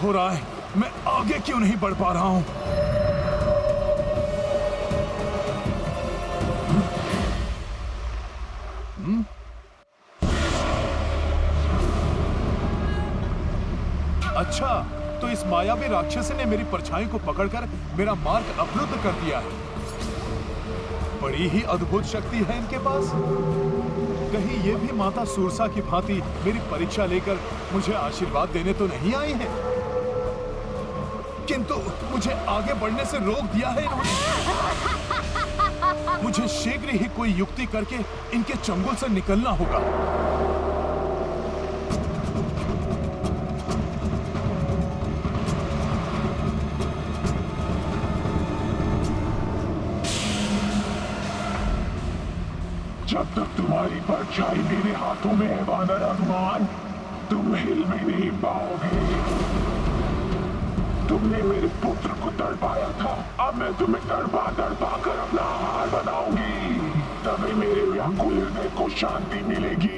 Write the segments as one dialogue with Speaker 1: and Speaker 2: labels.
Speaker 1: हो रहा है? मैं आगे क्यों नहीं बढ़ पा रहा हूं? अच्छा, तो इस मायावी राक्षसी ने मेरी परछाई को पकड़कर मेरा मार्ग अवरुद्ध कर दिया है। बड़ी ही अद्भुत शक्ति है इनके पास। कहीं ये भी माता सूरसा की भांति मेरी परीक्षा लेकर मुझे आशीर्वाद देने तो नहीं आई है? किंतु मुझे आगे बढ़ने से रोक दिया है इन्होंने। मुझे शीघ्र ही कोई युक्ति करके इनके चंगुल से निकलना होगा।
Speaker 2: जब तक तुम्हारी परछाई मेरे हाथों में है वानर हनुमान, तुम हिल भी नहीं पाओगे। तुमने मेरे पुत्र को तड़पाया था, अब मैं तुम्हें तड़पा तड़पा कर अपना आहार बनाऊंगी। तभी मेरे व्याकुल हृदय को शांति मिलेगी।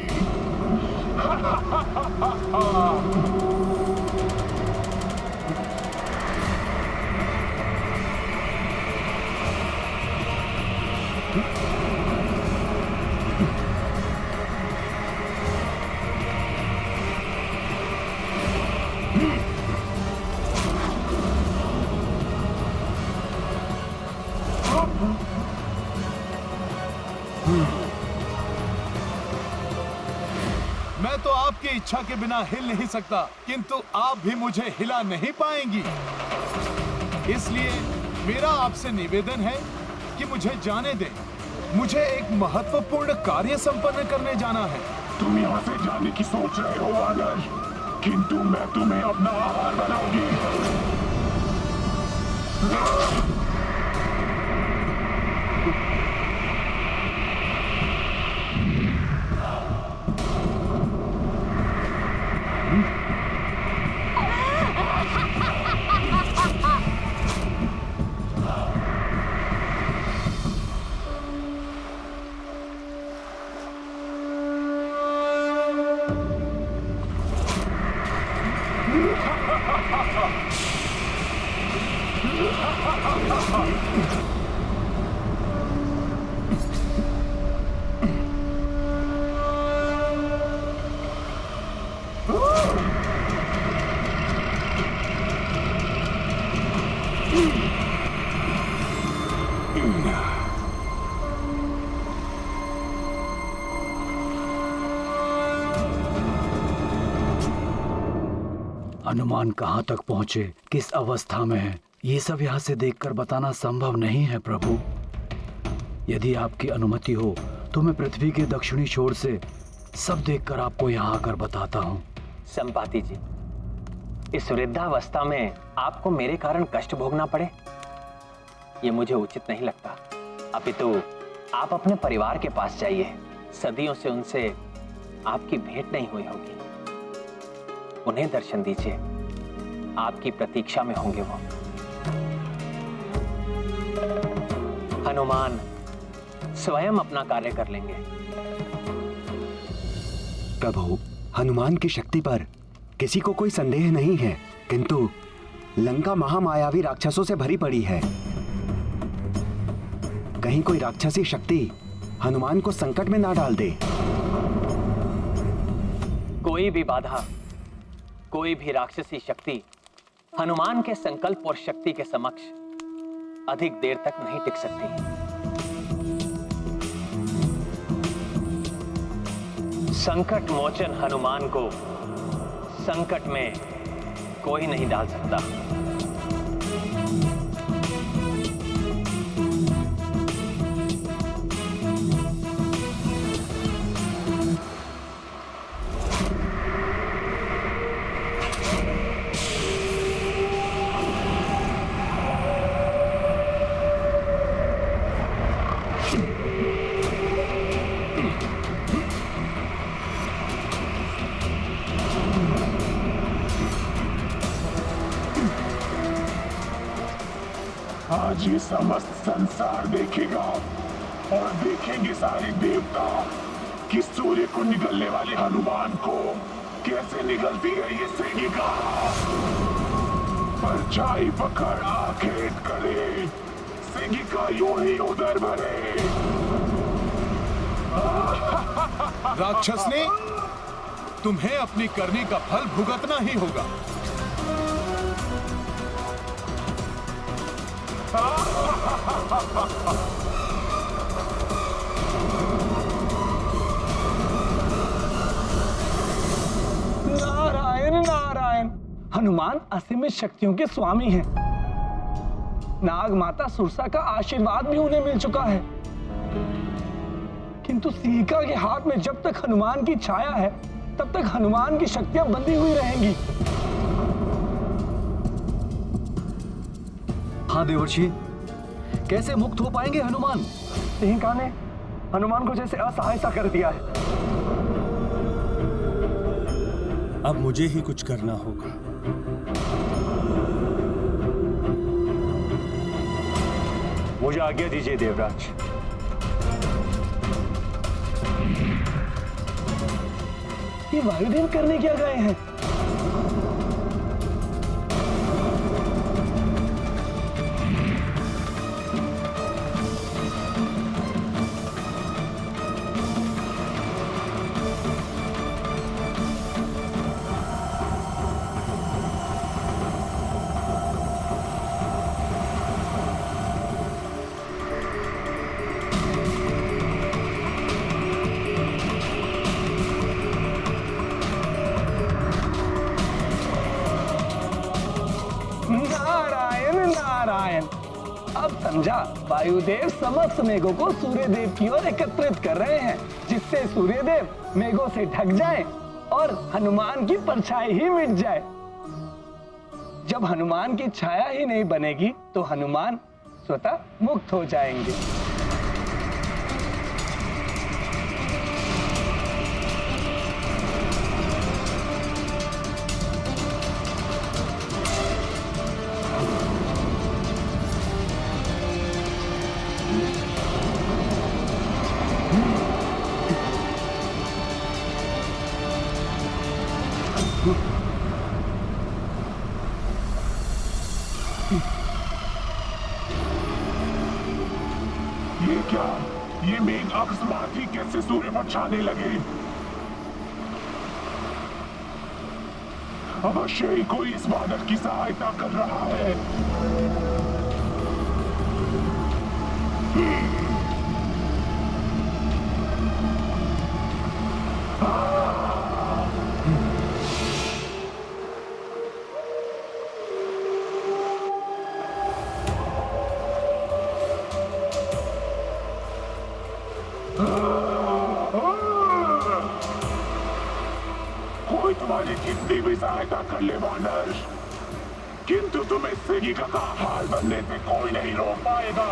Speaker 1: मैं तो आपकी इच्छा के बिना हिल नहीं सकता, किंतु आप भी मुझे हिला नहीं पाएंगी। इसलिए मेरा आपसे निवेदन है कि मुझे जाने दें। मुझे एक महत्वपूर्ण कार्य संपन्न करने जाना है।
Speaker 2: तुम यहाँ से जाने की सोच रहे हो वानर, किंतु मैं तुम्हें अपना आहार बनाऊंगी।
Speaker 3: हनुमान कहाँ तक पहुँचे, किस अवस्था में है, ये सब यहाँ से देखकर बताना संभव नहीं है प्रभु। यदि आपकी अनुमति हो तो मैं पृथ्वी के दक्षिणी छोर से सब देखकर आपको यहाँ आकर बताता हूँ।
Speaker 4: संपाति जी, इस वृद्धावस्था में आपको मेरे कारण कष्ट भोगना पड़े, ये मुझे उचित नहीं लगता। अपितु आप अपने परिवार के पास जाइए। सदियों से उनसे आपकी भेंट नहीं हुई होगी, उन्हें दर्शन दीजिए। आपकी प्रतीक्षा में होंगे वो। हनुमान स्वयं अपना कार्य कर लेंगे।
Speaker 5: प्रभु, हनुमान की शक्ति पर किसी को कोई संदेह नहीं है, किंतु लंका महामायावी राक्षसों से भरी पड़ी है। कहीं कोई राक्षसी शक्ति हनुमान को संकट में ना डाल दे।
Speaker 4: कोई भी बाधा, कोई भी राक्षसी शक्ति हनुमान के संकल्प और शक्ति के समक्ष अधिक देर तक नहीं टिक सकती। संकट मोचन हनुमान को संकट में कोई नहीं डाल सकता।
Speaker 2: आज ये समस्त संसार देखेगा और देखेंगे सारे देवता कि सूर्य को निगलने वाले हनुमान को कैसे निगलती है ये सेनिका। परछाई पकड़ आखेट करे, सिंगी का यूं ही उधर भरे।
Speaker 1: राक्षस ने तुम्हें अपनी करने का फल भुगतना ही होगा।
Speaker 6: नारायण नारायण, हनुमान असीमित शक्तियों के स्वामी हैं। नाग माता सुरसा का आशीर्वाद भी उन्हें मिल चुका है, किंतु सीका के हाथ में जब तक हनुमान की छाया है तब तक हनुमान की शक्तियां बंधी हुई रहेंगी।
Speaker 3: हाँ देवर्षि, कैसे मुक्त हो पाएंगे हनुमान?
Speaker 6: सिंहिका ने हनुमान को जैसे असहाय सा कर दिया है।
Speaker 7: अब मुझे ही कुछ करना होगा।
Speaker 6: मुझे आज्ञा दीजिए देवराज। ये वायुदेव करने क्या गए हैं? नारायण नारायण, अब समझा। वायुदेव समस्त मेघों को सूर्यदेव की ओर एकत्रित कर रहे हैं, जिससे सूर्यदेव मेघों से ढक जाएं और हनुमान की परछाई ही मिट जाए। जब हनुमान की छाया ही नहीं बनेगी तो हनुमान स्वतः मुक्त हो जाएंगे।
Speaker 2: ये क्या? ये मेघ अकस्मात ही कैसे सूर्य पर छाने लगे? अवश्य ही कोई इस वानर की सहायता कर रहा है। कोई तुम्हारी कितनी भी सहायता कर ले वानर, किंतु तुम्हें सिंहिका का हाल बनने से कोई नहीं रोक पाएगा।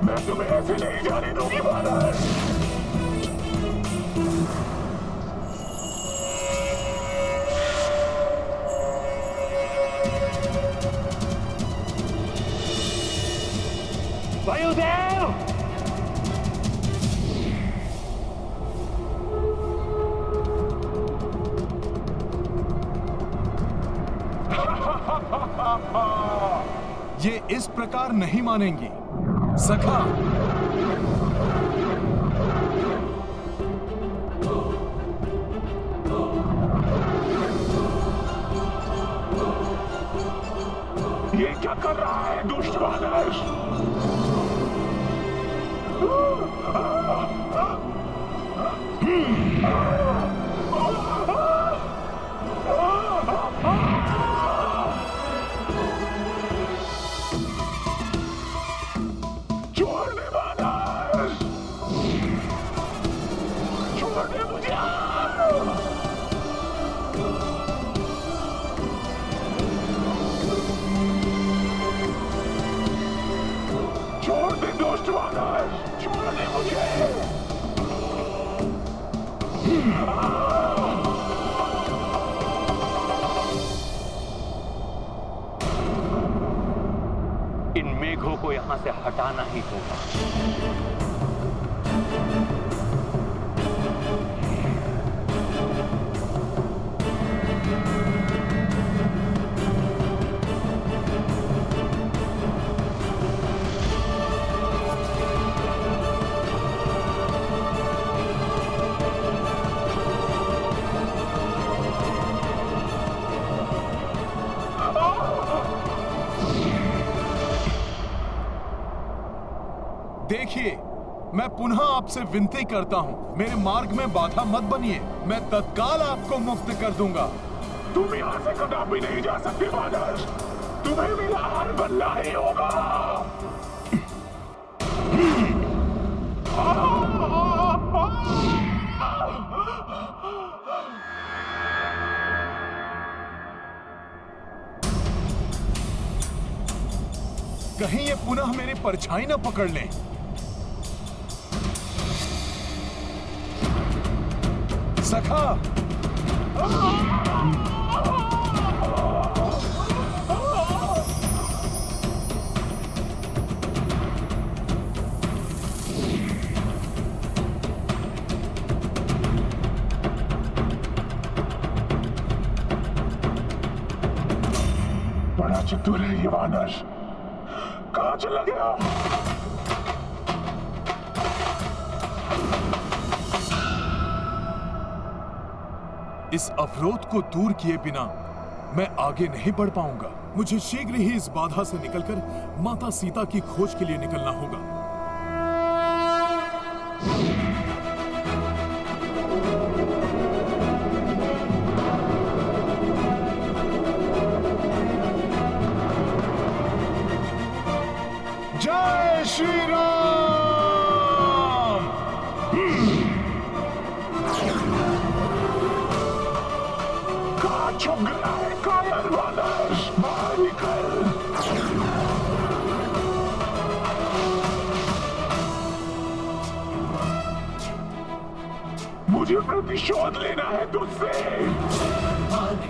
Speaker 2: मैं तुम्हें ऐसे नहीं जाने दूंगी वानर।
Speaker 6: वायुदेव!
Speaker 1: ये इस प्रकार नहीं मानेंगी सखा।
Speaker 2: क्या कर रहा है दुष्ट वानर? छोड़ दे वानर! छोड़ दे मुझे! छोड़ दे दुष्ट वानर! छोड़ दे मुझे!
Speaker 4: इन मेघों को यहां से हटाना ही होगा।
Speaker 1: देखिए, मैं पुनः आपसे विनती करता हूँ, मेरे मार्ग में बाधा मत बनिए। मैं तत्काल आपको मुक्त कर दूंगा।
Speaker 2: तुम यहाँ से कदापि नहीं जा सकते वानर! तुम्हें मेरा हार बनना ही होगा!
Speaker 1: कहीं ये पुनः मेरी परछाई न पकड़ लें। सखा!
Speaker 2: बड़ा चतुर है ये वानर! कहाँ चला गया?
Speaker 1: इस अवरोध को दूर किए बिना मैं आगे नहीं बढ़ पाऊंगा। मुझे शीघ्र ही इस बाधा से निकलकर माता सीता की खोज के लिए निकलना होगा। जय श्री राम!
Speaker 2: कहाँ छुप गया है कायर वानर? बाहर निकल! मुझे प्रतिशोध लेना है तुझसे!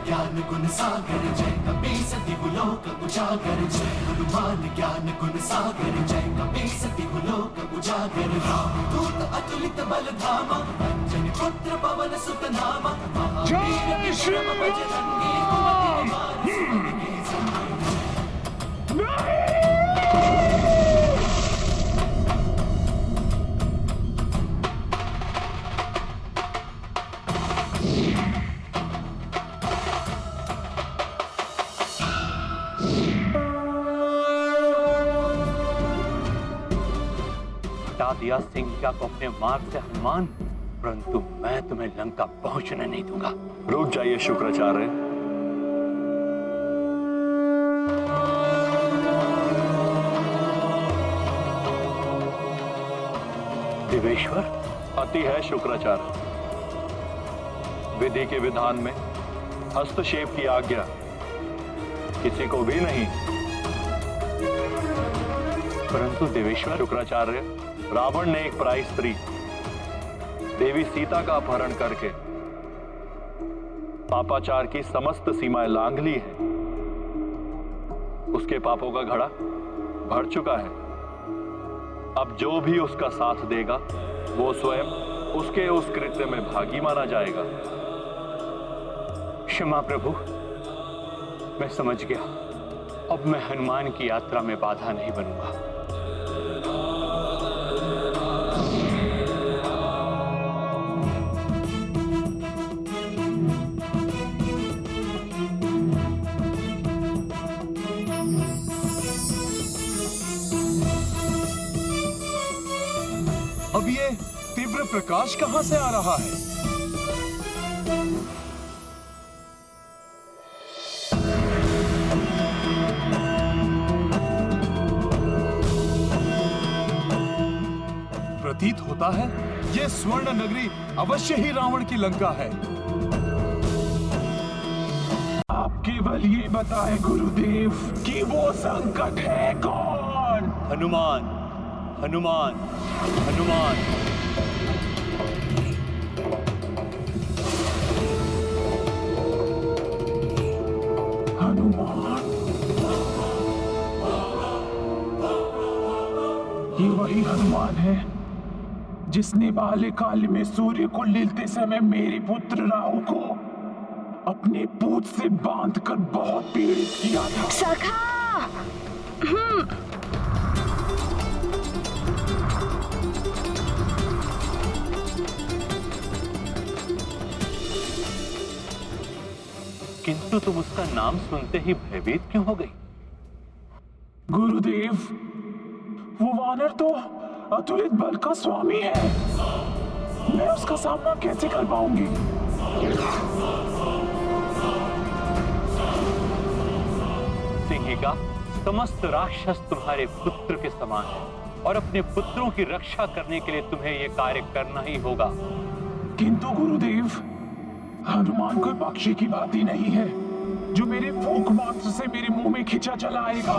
Speaker 8: ज्ञान गुण सागर जय कपी सती गुलोक उजागर जय हनुमान ज्ञान गुण सागर जय कपी सती गुलोक उजागर राम दूत अतुलित बल धामा अंजनी पुत्र पवन सुत नामा महावीर विक्रम बजरंगी कुमति निवार सुमति के संगी।
Speaker 4: हटा दिया सिंहिया को अपने मार्ग से हनुमान, परंतु मैं तुम्हें लंका पहुंचने नहीं दूंगा।
Speaker 9: रुक जाइए शुक्राचार्य।
Speaker 4: देवेश्वर,
Speaker 9: अति है शुक्राचार्य। विधि के विधान में हस्तक्षेप की आज्ञा किसी को भी नहीं।
Speaker 4: परंतु देवेश्वर,
Speaker 9: शुक्राचार्य, रावण ने एक पराई स्त्री देवी सीता का अपहरण करके पापाचार की समस्त सीमाएं लांघ ली है। उसके पापों का घड़ा भर चुका है। अब जो भी उसका साथ देगा वो स्वयं उसके उस कृत्य में भागी माना जाएगा।
Speaker 4: क्षमा प्रभु, मैं समझ गया। अब मैं हनुमान की यात्रा में बाधा नहीं बनूंगा।
Speaker 1: अब ये तीव्र प्रकाश कहां से आ रहा है? प्रतीत होता है ये स्वर्ण नगरी अवश्य ही रावण की लंका है।
Speaker 2: आप केवल ये बताएं गुरुदेव कि वो संकट है कौन?
Speaker 9: हनुमान, हनुमान, हनुमान।
Speaker 2: हनुमान, ये वही हनुमान है जिसने बाल्यकाल में सूर्य को लीलते समय मेरे पुत्र राहु को अपने पूंछ से बांधकर बहुत पीड़ित किया था।
Speaker 10: सखा!
Speaker 9: किंतु तुम उसका नाम सुनते ही भयभीत क्यों हो गई?
Speaker 2: गुरुदेव, वो वानर तो अतुलित बल का स्वामी है। मैं उसका सामना कैसे कर पाऊंगी?
Speaker 9: सिंहिका, समस्त राक्षस तुम्हारे पुत्र के समान है और अपने पुत्रों की रक्षा करने के लिए तुम्हें यह कार्य करना ही होगा।
Speaker 2: किंतु गुरुदेव, हनुमान कोई पक्षी की भांति नहीं है जो मेरे फूंक मात्र से मेरे मुंह में खिंचा चला आएगा।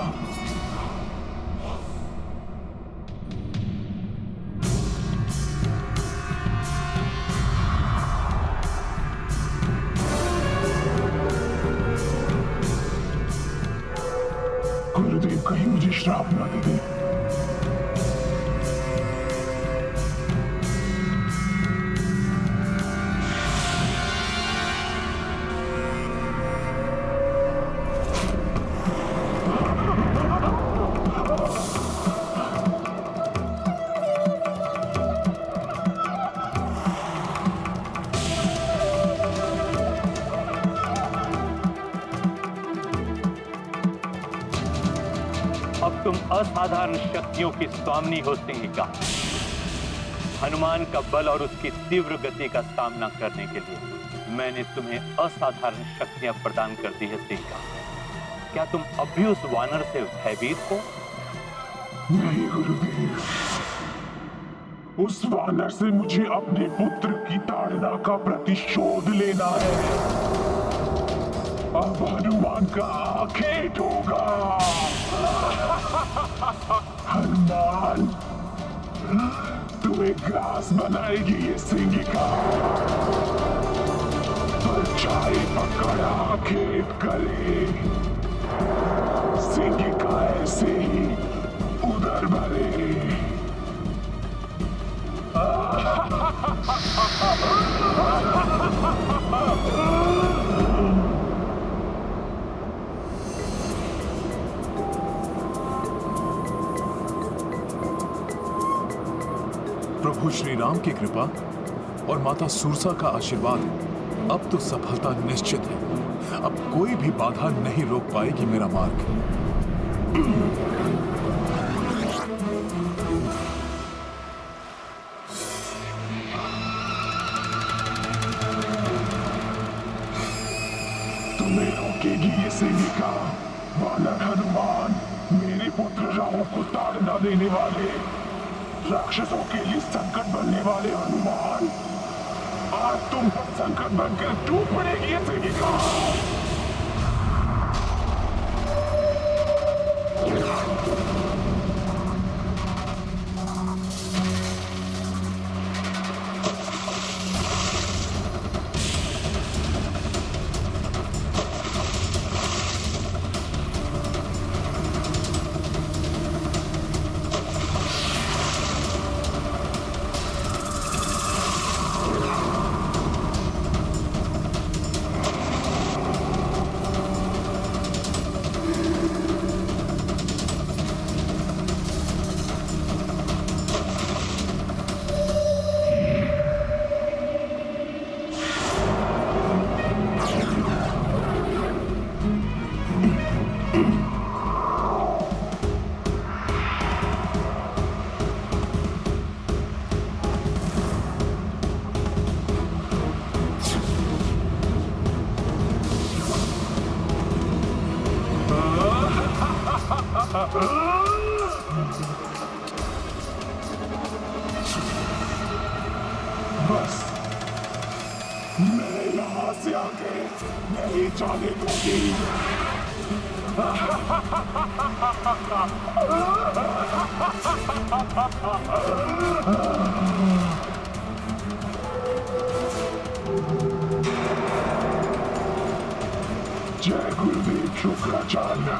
Speaker 2: गुरुदेव कहीं मुझे श्राप न दे दे।
Speaker 9: अब तुम असाधारण शक्तियों की स्वामिनी हो सिंहिका। हनुमान का बल और उसकी तीव्र गति का सामना करने के लिए मैंने तुम्हें असाधारण शक्तियां प्रदान कर दी है सिंहिका। क्या तुम अब भी उस वानर से भयभीत हो?
Speaker 2: नहीं गुरुदेव, उस वानर से मुझे अपने पुत्र की ताड़ना का प्रतिशोध लेना है। अब हनुमान का आखेट होगा। हनुमान, तुम्हें ग्रास बनाएगी ये सिंहिका। परछाई पकड़ आखेट करे। सिंहिका ऐसे ही उधर भरे।
Speaker 1: प्रभु श्री राम की कृपा और माता सूरसा का आशीर्वाद अब तो सफलता निश्चित है। अब कोई भी बाधा नहीं रोक पाएगी मेरा मार्ग।
Speaker 2: तुम्हें रोकेगी ये सिंहिका। वानर हनुमान, मेरे पुत्र राहु को ताड़ना देने वाले, राक्षसों के लिए संकट बनने वाले हनुमान, आज तुम पर संकट बनकर टूट पड़ेगी ये सिंहिका। बस मैं यहाँ से आगे नहीं जाने दूंगी। जय गुरुदेव शुक्राचार्य।